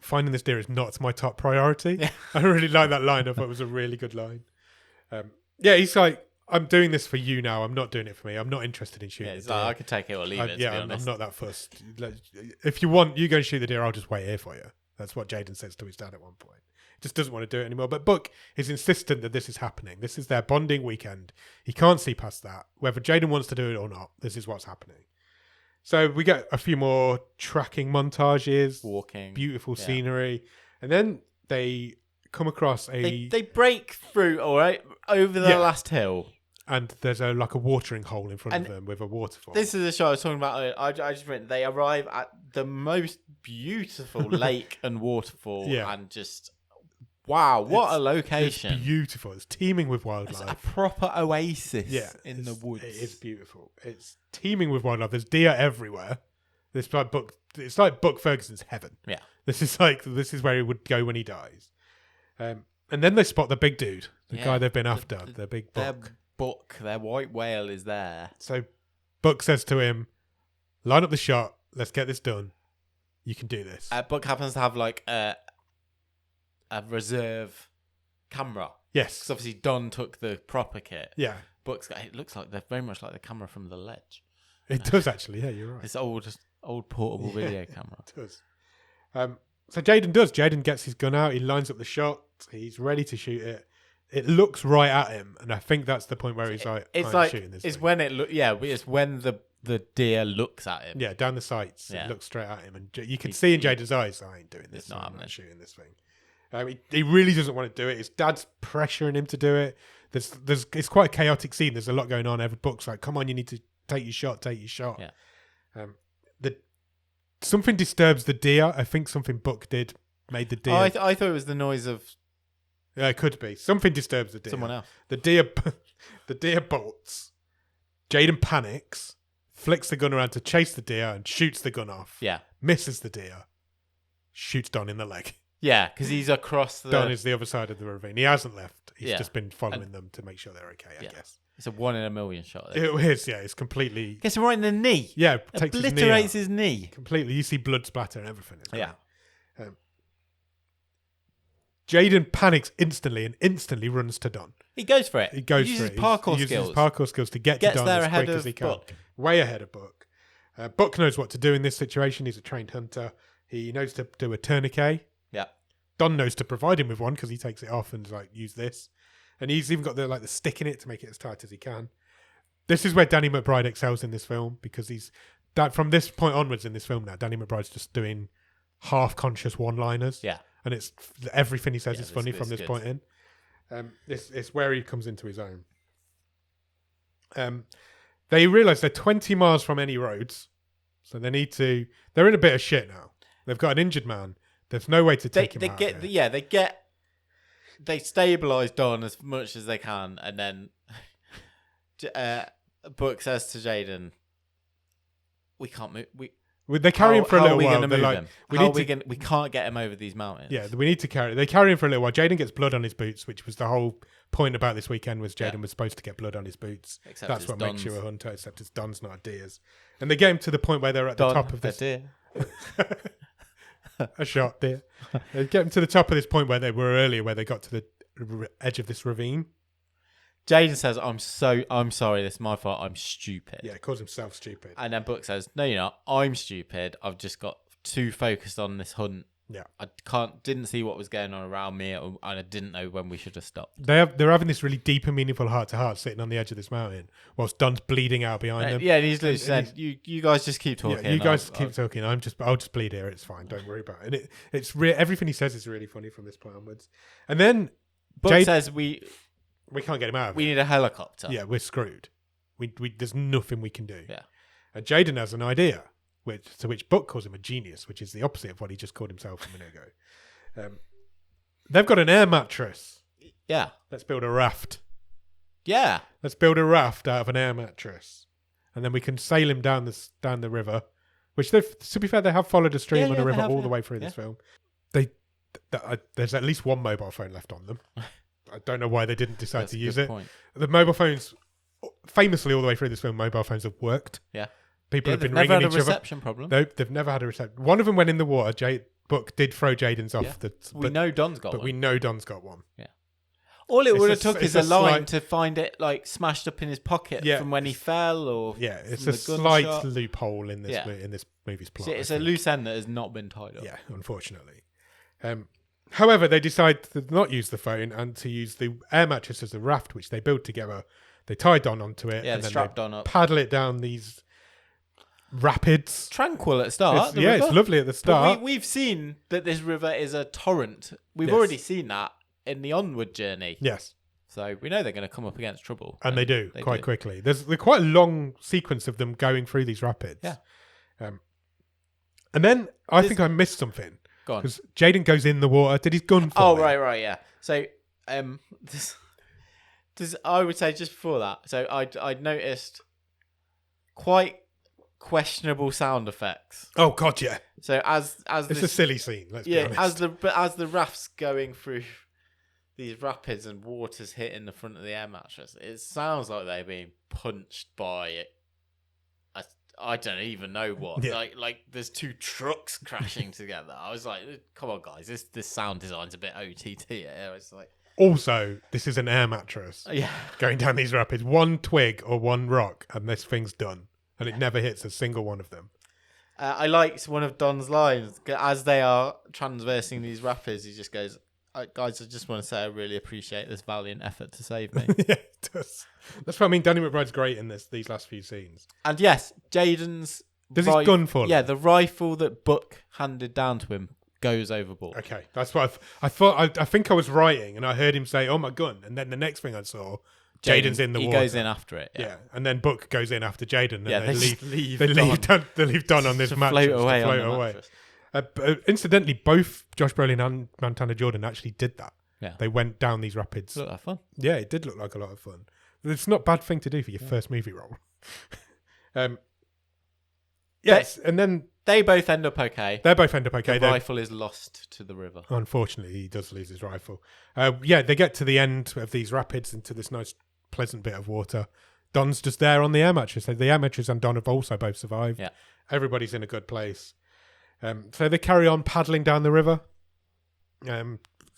finding this deer is not my top priority. Yeah. I really like that line. I thought it was a really good line. He's like, I'm doing this for you now. I'm not doing it for me. I'm not interested in shooting. It's like, I could take it or leave it. I'm not that fussed. If you want, you go and shoot the deer. I'll just wait here for you. That's what Jaden says to his dad at one point. Just doesn't want to do it anymore. But Buck is insistent that this is happening. This is their bonding weekend. He can't see past that. Whether Jaden wants to do it or not, this is what's happening. So we get a few more tracking montages, walking, beautiful scenery, and then they come across they break through over the last hill. And there's a watering hole in front of them with a waterfall. This is the shot I was talking about. I just written, they arrive at the most beautiful lake and waterfall, and just wow, what a location! It's beautiful. It's teeming with wildlife. It's a proper oasis in the woods. It is beautiful. It's teeming with wildlife. There's deer everywhere. It's like Buck Ferguson's heaven. Yeah. This is where he would go when he dies. And then they spot the big dude, the guy they've been after, the big Buck. Their white whale is there. So Buck says to him, line up the shot, let's get this done. You can do this. Buck happens to have like a reserve camera. Yes. Because obviously Don took the proper kit. Yeah. Buck's got, it looks like they're very much like the camera from The Ledge. It does actually, yeah, you're right. This old portable video camera. It does. So Jaden gets his gun out, he lines up the shot, he's ready to shoot it. It looks right at him, and I think that's the point where he's like, shooting this. It's thing. When it's when the deer looks at him. Yeah, down the sights, it looks straight at him, and you can see in Jaden's eyes, I ain't doing this. I'm not shooting this thing. He really doesn't want to do it. His dad's pressuring him to do it. It's quite a chaotic scene. There's a lot going on. Every Buck's like, come on, you need to take your shot. Yeah. Something disturbs the deer. I think something Buck did made the deer. I thought it was the noise of. Yeah, it could be. Something disturbs the deer. Someone else. The deer bolts. Jaden panics, flicks the gun around to chase the deer and shoots the gun off. Yeah. Misses the deer. Shoots Don in the leg. Yeah, because he's across the... Don is the other side of the ravine. He hasn't left. He's just been following them to make sure they're okay, I guess. It's a 1 in a million shot. It is, yeah. It's completely... Gets him right in the knee. Yeah. Obliterates his knee. Completely. You see blood splatter and everything. Yeah. Jaden panics instantly and instantly runs to Don. He goes for it. He uses parkour skills. He uses his parkour skills to get to Don as quick as he can. Way ahead of Buck. Buck knows what to do in this situation. He's a trained hunter. He knows to do a tourniquet. Yeah. Don knows to provide him with one because he takes it off and like use this. And he's even got the stick in it to make it as tight as he can. This is where Danny McBride excels in this film because from this point onwards in this film now, Danny McBride's just doing half-conscious one-liners. Yeah. And it's everything he says is funny from this good. point in. It's where he comes into his own. They realise they're 20 miles from any roads, so they're in a bit of shit now. They've got an injured man. There's no way to take him out. They stabilise Don as much as they can, and then Buck says to Jaden, "We can't move. They carry him for a little while. They're like, we can't get him over these mountains." Yeah, we need to carry. They carry him for a little while. Jaden gets blood on his boots, which was the whole point about this weekend. Was Jaden was supposed to get blood on his boots? Except that's what Don's. makes you a hunter. Except it's Don's, not a deer's. And they get him to the point where they're at the top of this. Deer. A shot deer. They get him to the top of this point where they were earlier, where they got to the edge of this ravine. Jaden says, I'm sorry, this is my fault, I'm stupid. Yeah, calls himself stupid. And then Buck says, no, you're not, I'm stupid, I've just got too focused on this hunt. Yeah. I didn't see what was going on around me, and I didn't know when we should have stopped. They're having this really deep and meaningful heart-to-heart sitting on the edge of this mountain, whilst Don's bleeding out behind them. Yeah, and he's literally said, you guys just keep talking. Yeah, you guys keep talking. I'll just bleed here. It's fine. Don't worry about it. And everything he says is really funny from this point onwards. And then Buck says we can't get him out of it. We need a helicopter. Yeah, we're screwed. We there's nothing we can do. Yeah. And Jaden has an idea, which Buck calls him a genius, which is the opposite of what he just called himself a minute ago. They've got an air mattress. Yeah. Let's build a raft. Yeah. Let's build a raft out of an air mattress, and then we can sail him down the river. Which, to be fair, they have followed a stream on a river all the way through this film. There's at least one mobile phone left on them. I don't know why they didn't decide to use it. Point. The mobile phones, famously all the way through this film, mobile phones have worked. Yeah. People have been ringing each other. Never had a reception problem. No, they've never had a reception. One of them went in the water. Buck did throw Jaden's off. Yeah. We know Don's got one. But we know Don's got one. Yeah. All it would have took is a line to find it like smashed up in his pocket from when he fell, or it's a slight loophole in this movie's plot. It's a loose end that has not been tied up. Yeah, unfortunately. However, they decide to not use the phone and to use the air mattress as a raft, which they build together. They tie Don onto it. Yeah, and then strap Don up. Paddle it down these rapids. Tranquil at the start. It's lovely at the start. But we've seen that this river is a torrent. We've already seen that in the onward journey. Yes. So we know they're going to come up against trouble. And they do quite quickly. There's quite a long sequence of them going through these rapids. Yeah. And then I think I missed something. Go on. Because Jaden goes in the water. Did his gun fall? Oh, right, yeah. So, I would say just before that, so I noticed quite questionable sound effects. Oh God, yeah. So as it's a silly scene. Let's be honest. as the raft's going through these rapids and water's hitting the front of the air mattress, it sounds like they're being punched by I don't even know what. Yeah. Like there's two trucks crashing together. I was like, come on, guys, this sound design's a bit OTT. It's like. Also, this is an air mattress. Yeah. Going down these rapids, one twig or one rock, and this thing's done. And it never hits a single one of them. I liked one of Don's lines as they are transversing these rapids. He just goes, "Guys, I just want to say I really appreciate this valiant effort to save me." Yeah, it does. That's what I mean. Danny McBride's great in these last few scenes. And yes, Jaden's his gun fall? Yeah, the rifle that Buck handed down to him goes overboard. Okay, that's what I thought. I think I was writing, and I heard him say, "Oh, my gun," and then the next thing I saw. Jaden's in the water. He goes in after it. Yeah. And then Buck goes in after Jaden. Yeah, they leave Don on this mattress. Float away on the mattress. Incidentally, both Josh Brolin and Montana Jordan actually did that. Yeah. They went down these rapids. Looked like fun. Yeah, it did look like a lot of fun. It's not a bad thing to do for your first movie role. Yes, and then they both end up okay. They both end up okay. The rifle is lost to the river. Unfortunately, he does lose his rifle. They get to the end of these rapids into this nice, pleasant bit of water. Don's just there on the air mattress. So the air mattress and Don have also both survived. Yeah. Everybody's in a good place. So they carry on paddling down the river.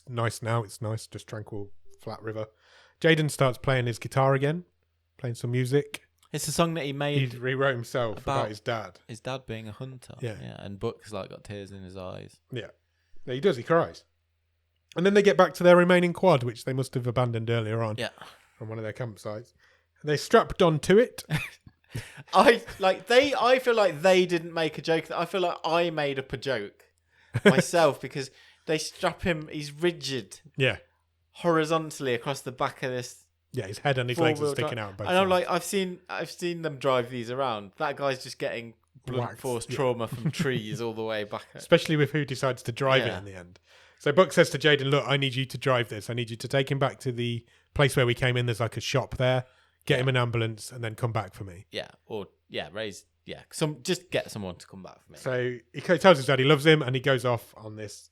Nice now. It's nice, just tranquil, flat river. Jaden starts playing his guitar again, playing some music. It's a song that he made. He rewrote himself about his dad. His dad being a hunter. Yeah. And Buck's like got tears in his eyes. Yeah. He does. He cries. And then they get back to their remaining quad, which they must have abandoned earlier on. Yeah. From one of their campsites. And they strapped onto it. I feel like they didn't make a joke. I feel like I made up a joke myself because they strap him. He's rigid. Yeah. Horizontally across the back of this. Yeah, his head and his legs are sticking out. And I'm like, I've seen them drive these around. That guy's just getting blunt force trauma from trees all the way back. Especially with who decides to drive it in the end. So Buck says to Jaden, look, I need you to drive this. I need you to take him back to the place where we came in. There's like a shop there. Get him an ambulance and then come back for me. Yeah. Or, just get someone to come back for me. So he tells his dad he loves him and he goes off on this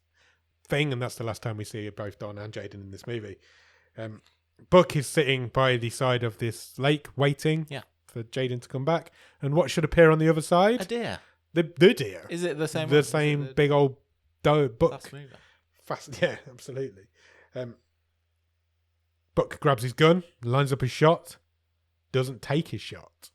thing. And that's the last time we see both Don and Jaden in this movie. Buck is sitting by the side of this lake waiting for Jaden to come back. And what should appear on the other side? A deer. The deer. Is it the same? The same big old buck. Fast, yeah, absolutely. Buck grabs his gun, lines up his shot, doesn't take his shot.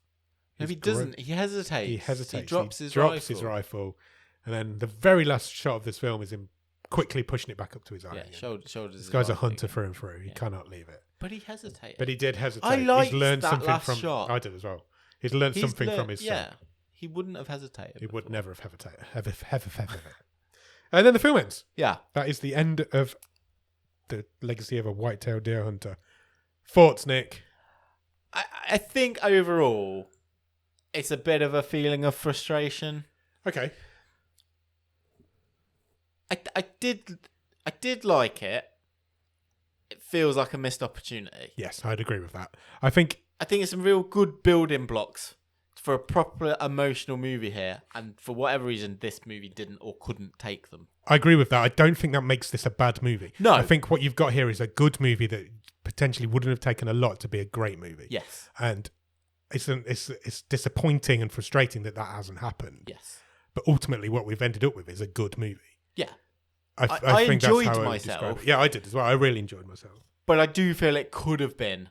No, he doesn't. He hesitates. He drops his rifle. And then the very last shot of this film is him quickly pushing it back up to his eye. Yeah, shoulders. This guy's a hunter through and through. He cannot leave it. But he hesitated. But he did hesitate. I liked He's learned that something last from. shot. I did as well. He's learned something from his son. He wouldn't have hesitated. He would never have hesitated. And then the film ends. Yeah. That is the end of the legacy of a whitetail deer hunter. Thoughts, Nick? I think overall, it's a bit of a feeling of frustration. Okay. I did like it. It feels like a missed opportunity. Yes, I'd agree with that. I think it's some real good building blocks for a proper emotional movie here, and for whatever reason, this movie didn't or couldn't take them. I agree with that. I don't think that makes this a bad movie. No. I think what you've got here is a good movie that potentially wouldn't have taken a lot to be a great movie. Yes. And it's disappointing and frustrating that hasn't happened. Yes. But ultimately, what we've ended up with is a good movie. Yeah. I think enjoyed that's how myself. Yeah, I did as well. I really enjoyed myself. But I do feel it could have been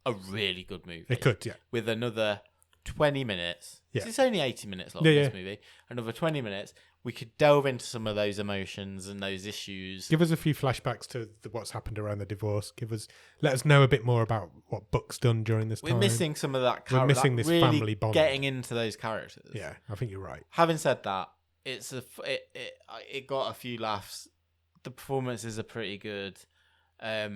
a really good movie. It could, yeah. With another 20 minutes. Yeah. It's only 80 minutes long, this movie. Another 20 minutes, we could delve into some of those emotions and those issues. Give us a few flashbacks to what's happened around the divorce. Let us know a bit more about what Buck's done during this time. We're missing some of that We're missing this really family bond. Getting into those characters. Yeah, I think you're right. Having said that, it got a few laughs. The performances are pretty good. I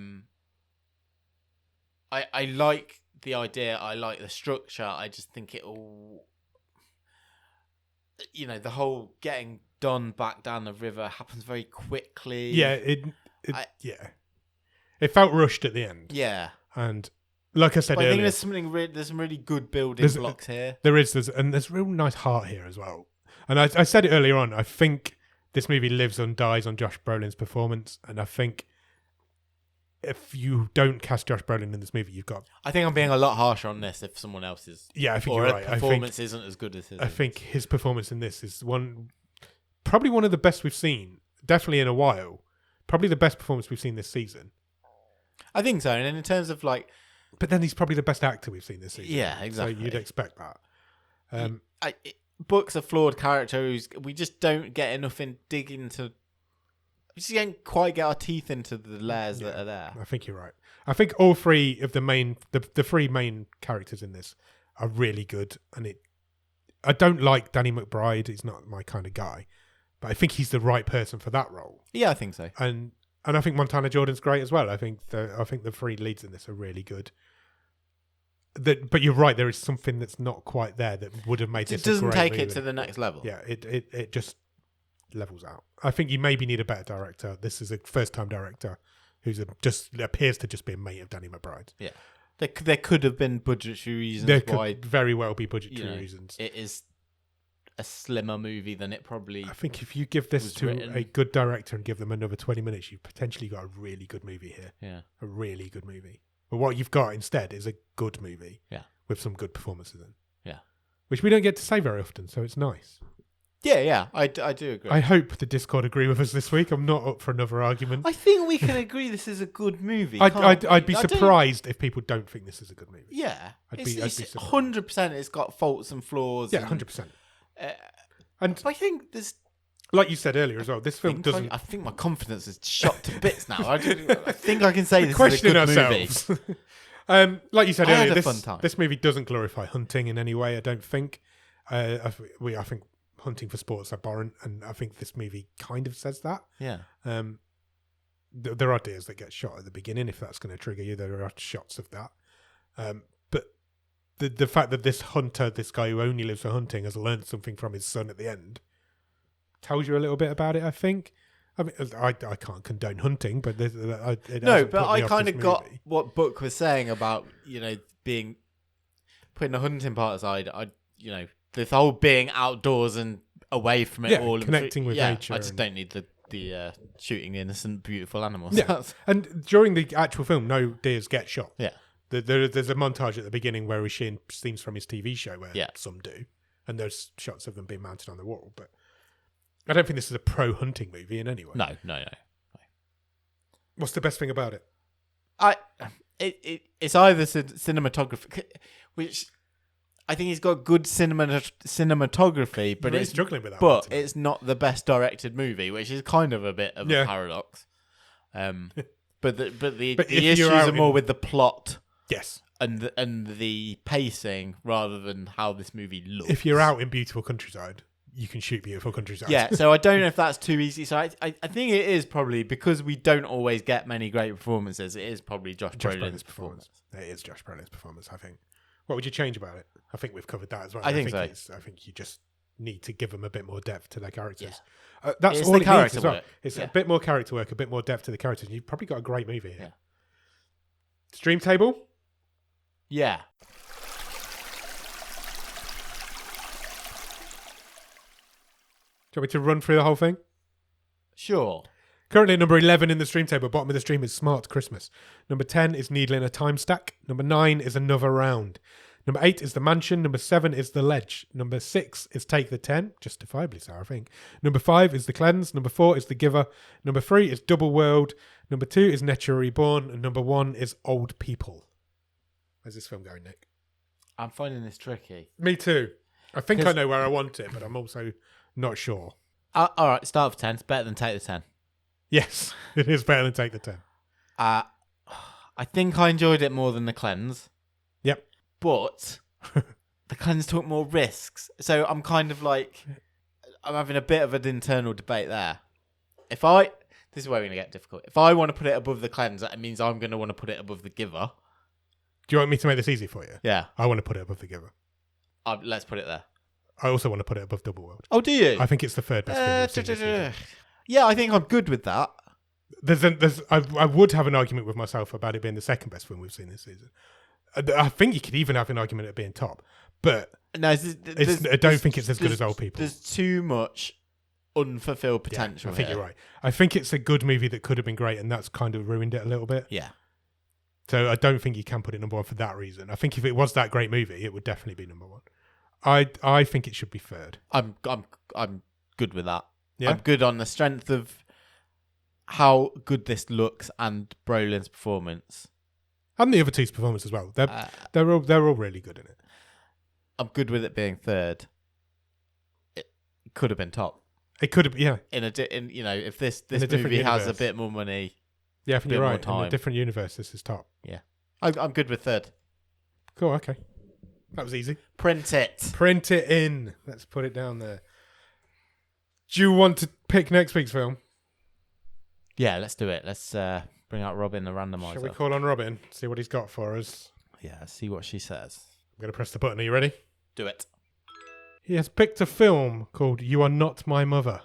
like the idea. I like the structure. I just think it all, the whole getting Don back down the river happens very quickly. Yeah, it felt rushed at the end. Yeah, and like I said earlier, I think there's some really good building blocks here. There's real nice heart here as well. And I said it earlier on. I think this movie lives and dies on Josh Brolin's performance, and I think if you don't cast Josh Brolin in this movie, you've got. I think I'm being a lot harsher on this if someone else is. Yeah, I think you're right. Performance isn't as good as his. I think his performance in this is probably one of the best we've seen, definitely in a while. Probably the best performance we've seen this season. I think so, and in terms of like. But then he's probably the best actor we've seen this season. Yeah, exactly. So you'd expect that. Buck's a flawed character we just don't get enough dig into. We just can't quite get our teeth into the layers that are there. I think you're right. I think all three of the three main characters in this are really good, and I don't like Danny McBride. He's not my kind of guy, but I think he's the right person for that role. Yeah, I think so. And I think Montana Jordan's great as well. I think the three leads in this are really good. But you're right. There is something that's not quite there that would have made this. It doesn't take movie. It to the next level. Yeah, it just levels out. I think you maybe need a better director. This is a first-time director who's just appears to just be a mate of Danny McBride. Yeah, there could have been budgetary reasons. There could very well be budgetary reasons. It is a slimmer movie than it probably. I think if you give this to a good director and give them another 20 minutes, you've potentially got a really good movie here. Yeah, a really good movie. But what you've got instead is a good movie. Yeah, with some good performances in. Yeah, which we don't get to say very often, so it's nice. Yeah, I do agree. I hope the Discord agree with us this week. I'm not up for another argument. I think we can agree this is a good movie. I'd be surprised if people don't think this is a good movie. Yeah, I'd be surprised. 100%. It's got faults and flaws. Yeah, 100%. And I think there's, like you said earlier as well, this film doesn't. I think my confidence is shot to bits now. I think I can say this questioning is a good ourselves. movie. Like you said earlier, had a fun time. This movie doesn't glorify hunting in any way. I don't think. I think hunting for sports are abhorrent, and I think this movie kind of says that. Yeah. There are deers that get shot at the beginning. If that's going to trigger you, there are shots of that. But the fact that this hunter, this guy who only lives for hunting, has learned something from his son at the end, tells you a little bit about it. I think. I mean, I can't condone hunting, but I kind of got what Book was saying about putting the hunting part aside. This whole being outdoors and away from it all, connecting with nature. I just don't need the shooting innocent, beautiful animals. Yeah, and during the actual film, no deers get shot. Yeah, there's a montage at the beginning where we're seeing scenes from his TV show where some do, and there's shots of them being mounted on the wall. But I don't think this is a pro-hunting movie in any way. No. What's the best thing about it? It's either cinematography, which I think he's got good cinematography, but it's struggling with that. But it's not the best directed movie, which is kind of a bit of a paradox. But the issues are more with the plot, yes, and the pacing rather than how this movie looks. If you're out in beautiful countryside, you can shoot beautiful countryside. Yeah, so I don't know if that's too easy. So I think it is probably, because we don't always get many great performances. It is probably Josh Brolin's performance. It is Josh Brolin's performance, I think. What would you change about it? I think we've covered that as well. I think so. I think you just need to give them a bit more depth to their characters. Yeah. That's it's all it needs as well. Work. It's a bit more character work, a bit more depth to the characters. You've probably got a great movie here. Yeah. Stream table? Yeah. Do you want me to run through the whole thing? Sure. Currently number 11 in the stream table, bottom of the stream is Smart Christmas. Number 10 is Needle in a Time Stack. Number 9 is Another Round. Number 8 is The Mansion. Number 7 is The Ledge. Number 6 is Take the 10, justifiably so, I think. Number 5 is The Cleanse. Number 4 is The Giver. Number 3 is Double World. Number 2 is Nature Reborn. And number 1 is Old People. Where's this film going, Nick? I'm finding this tricky. Me too. I think I know where I want it, but I'm also not sure. All right, start with 10. It's better than Take the 10. Yes, it is better than Take the 10. I think I enjoyed it more than The Cleanse. Yep. But The Cleanse took more risks. So I'm kind of like, I'm having a bit of an internal debate there. This is where we're going to get difficult. If I want to put it above The Cleanse, that means I'm going to want to put it above The Giver. Do you want me to make this easy for you? Yeah. I want to put it above The Giver. Let's put it there. I also want to put it above Double World. Oh, do you? I think it's the third best film we've seen this season. Yeah, I think I'm good with that. I would have an argument with myself about it being the second best film we've seen this season. I think you could even have an argument at being top, but no, I don't think it's as good as Old People. There's too much unfulfilled potential. I think you're right. I think it's a good movie that could have been great, and that's kind of ruined it a little bit. Yeah. So I don't think you can put it number 1 for that reason. I think if it was that great movie, it would definitely be number 1. I think it should be third. I'm good with that. Yeah? I'm good on the strength of how good this looks and Brolin's performance. And the other two's performance as well. They're all really good in it. I'm good with it being third. It could have been top. It could have, yeah. If this movie has a bit more money, yeah, I think you're right. In a different universe, this is top. Yeah, I'm good with third. Cool. Okay, that was easy. Print it in. Let's put it down there. Do you want to pick next week's film? Yeah, let's do it. Let's bring out Robin, the randomizer. Shall we call on Robin? See what he's got for us. Yeah, see what she says. I'm going to press the button. Are you ready? Do it. He has picked a film called You Are Not My Mother.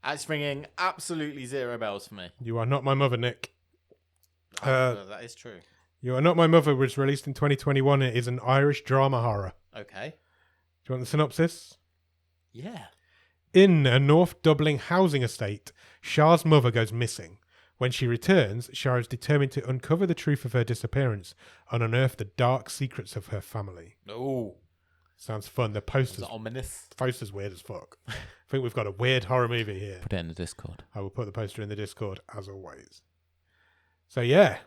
That's ringing absolutely zero bells for me. You Are Not My Mother, Nick. That is true. You Are Not My Mother was released in 2021. It is an Irish drama horror. Okay. Do you want the synopsis? Yeah. In a North Dublin housing estate, Char's mother goes missing. When she returns, Char is determined to uncover the truth of her disappearance and unearth the dark secrets of her family. Oh. Sounds fun. The poster's ominous. The poster's weird as fuck. I think we've got a weird horror movie here. Put it in the Discord. I will put the poster in the Discord as always. So yeah,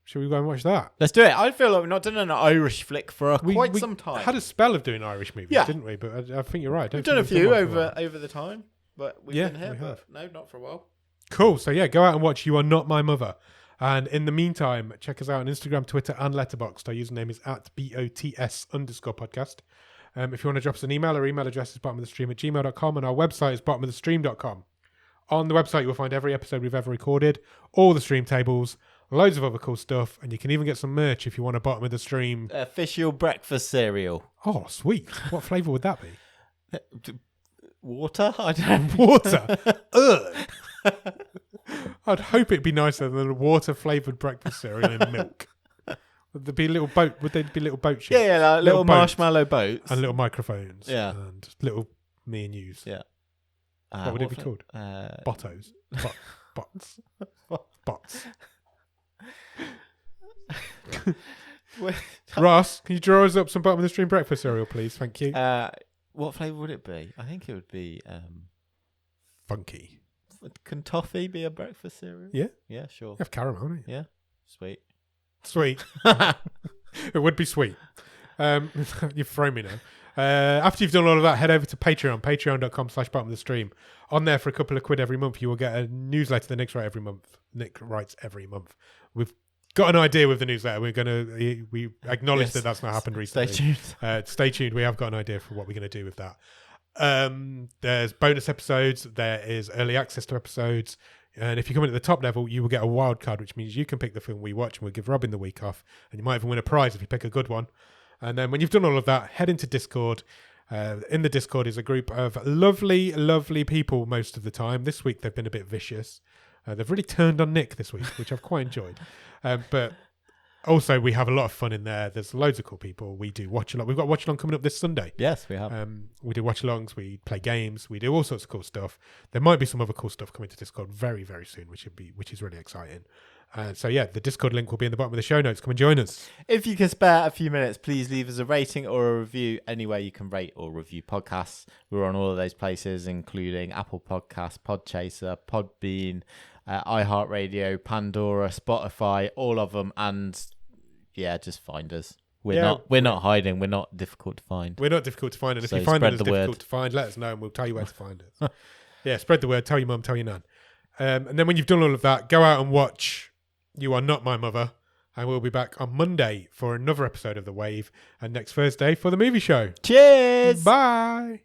should we go and watch that? Let's do it. I feel like we've not done an Irish flick for quite some time. We had a spell of doing Irish movies, didn't we? But I think you're right. We've done a few over the time, but we've been here. We have. No, not for a while. Cool. So yeah, go out and watch You Are Not My Mother. And in the meantime, check us out on Instagram, Twitter, and Letterboxd. Our username is @BOTS_podcast. If you want to drop us an email, our email address is bottomofthestream@gmail.com, and our website is bottomofthestream.com. On the website, you will find every episode we've ever recorded, all the stream tables, loads of other cool stuff, and you can even get some merch if you want a Bottom of the Stream official breakfast cereal. Oh, sweet! What flavour would that be? Water? I don't know. Water. Ugh. I'd hope it'd be nicer than a water-flavoured breakfast cereal in milk. Would there be a little boat? Would there be little boat ships? Yeah, like little marshmallow boats and little microphones. Yeah, and little me and yous. Yeah. What would it be called? Bottos. Bots. Bots. Ross, can you draw us up some Bottom of the Stream breakfast cereal, please? Thank you. What flavour would it be? I think it would be funky. Can toffee be a breakfast cereal? Yeah. Yeah, sure. You have caramel, don't you? Yeah. Sweet. It would be sweet. You've thrown me now. After you've done all of that, head over to patreon.com/bottom of the stream. On there for a couple of quid every month, you will get a newsletter that Nick writes every month. We've got an idea with the newsletter. We acknowledge that that's not happened recently. Stay tuned. Stay tuned. We have got an idea for what we're going to do with that. There's bonus episodes. There is early access to episodes. And if you come in at the top level, you will get a wild card, which means you can pick the film we watch and we'll give Robin the week off. And you might even win a prize if you pick a good one. And then when you've done all of that, head into Discord. In the Discord is a group of lovely, lovely people most of the time. This week they've been a bit vicious. They've really turned on Nick this week, which I've quite enjoyed. But also we have a lot of fun in there. There's loads of cool people. We do watch along. We've got watch along coming up this Sunday. Yes, we have. We do watch alongs. We play games. We do all sorts of cool stuff. There might be some other cool stuff coming to Discord very, very soon, which is really exciting. So yeah, the Discord link will be in the bottom of the show notes. Come and join us. If you can spare a few minutes, please leave us a rating or a review anywhere you can rate or review podcasts. We're on all of those places, including Apple Podcasts, Podchaser, Podbean, iHeartRadio, Pandora, Spotify, all of them. And yeah, just find us. We're not hiding. We're not difficult to find. We're not difficult to find. And if you find us difficult to find, let us know and we'll tell you where to find us. Yeah, spread the word. Tell your mum, tell your nan. And then when you've done all of that, go out and watch You Are Not My Mother. And we'll be back on Monday for another episode of The Wave. And next Thursday for the movie show. Cheers! Bye!